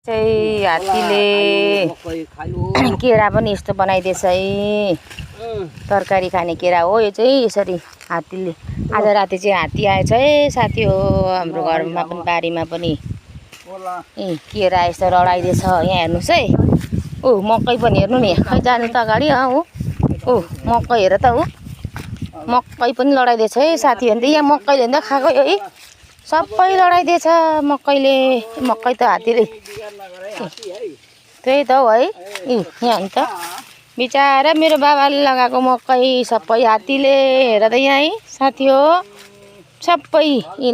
चाहिँ हात्तीले केरा पनि यस्तो बनाइदिएछ है। तरकारी खाने केरा हो यो चाहिँ। यसरी हात्तीले आज राति चाहिँ हात्ती आएछ है साथी हो। हाम्रो घरमा पनि बारीमा पनि केरा यस्तो लडाइदिएछ। यहाँ हेर्नुहोस् है। मकै पनि हेर्नु नि। खै जानु त अगाडि। मकै हेर त मकै पनि लडाइदिएछ है साथी। अन्त यहाँ मकैले अन्त खाएको है सबै लडाइदिएछ मकैले। मकै त हात्तीले त्यही त हो है। यहाँ अन्त बिचारा मेरो बाबाले लगाएको मकै सबै हात्तीले हेर त यहाँ है साथी हो। सबै यी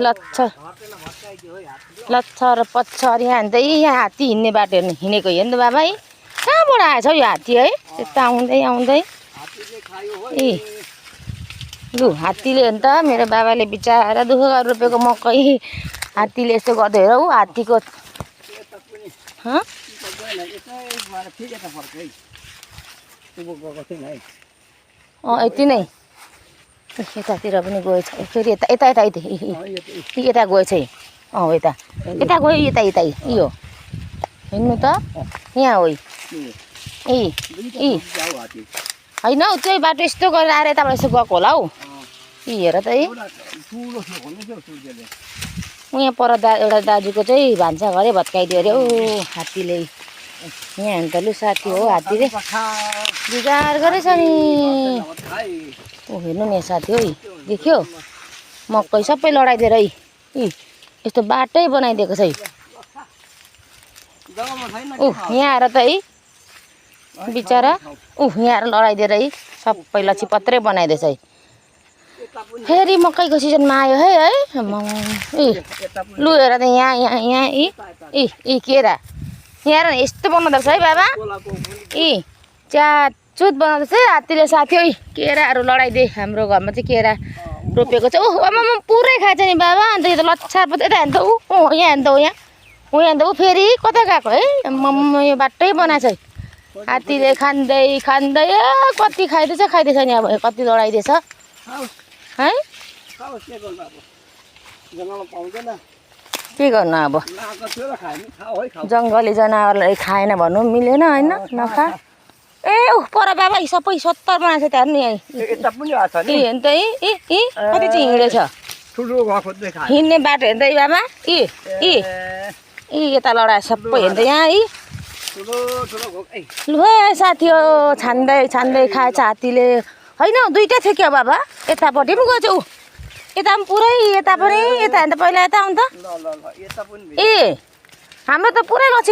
लच्छर पच्छर यहाँ अन्त यहाँ हात्ती हिँड्ने बाटो हिँडेको हेर्नु त बाबा है। कहाँबाट आएछ हौ यो हात्ती है। यता आउँदै आउँदै लु हात्तीले अन्त मेरो बाबाले बिचारा दुःख गरेर रोपेको मकै हात्तीले यस्तो गर्दै हेर ऊ हात्तीको यति नै। यतातिर पनि गएछ फेरि यता यता यता यता गएछ यता यता गयो यता यता यो हिँड्नु त यहाँ हो होइन हौ। त्यही बाटो यस्तो गरेर आएर यताबाट यस्तो गएको होला हौ। हेर त है यहाँ पर एउटा दाजुको चाहिँ भान्सा घरै भत्काइदियो अरे हौ हात्तीले। यहाँ अन्त लु साथी हो हात्तीले बिगार गरेछ नि। हेर्नु नि साथी हो देख्यो मकै सबै लडाइदिएर है यस्तो बाटै बनाइदिएको छ है। यहाँ आएर त है बिचरा यहाँ आएर लडाइदिएर है सबै लछिपत्रै बनाइदिएछ है। फेरि मकैको सिजनमा आयो है लु हेर त यहाँ यहाँ यहाँ केरा यहाँ हेर यस्तो बनाउँदो रहेछ है बाबा। च्याचुत बनाउँदैछ है हात्तीले साथी है। केराहरू लडाइदिए हाम्रो घरमा चाहिँ केरा रोपेको छ। आमा पुरै खाएछ नि बाबा। अन्त यो त लच्छा यता हेर्नु त यहाँ हेर्नु त यहाँ त फेरि कता गएको है। यो बाटै बनाएछ है हात्तीले खाँदै खाँदै कति खाइदिएछ नि अब कति लडाइदिएछ है। के गर्नु अब जङ्गली जनावरलाई खाएन भन्नु मिलेन होइन नखा। पर बाबा सबै 70 बनाएको छ त हेर्नु हेर्नु त कति चाहिँ हिँडेछ हिँड्ने बाटो हेर्दै बाबा यता लडाए सबै हेर्दै यहाँ है। लु है साथी हो छान्दै छान्दै खाएछ हात्तीले होइन दुईवटा थियो क्या बाबा। यतापट्टि पनि गएछ यता पनि पुरै यता पनि यता हेर्नु त पहिला यता आउनु त हाम्रो त पुरै लछि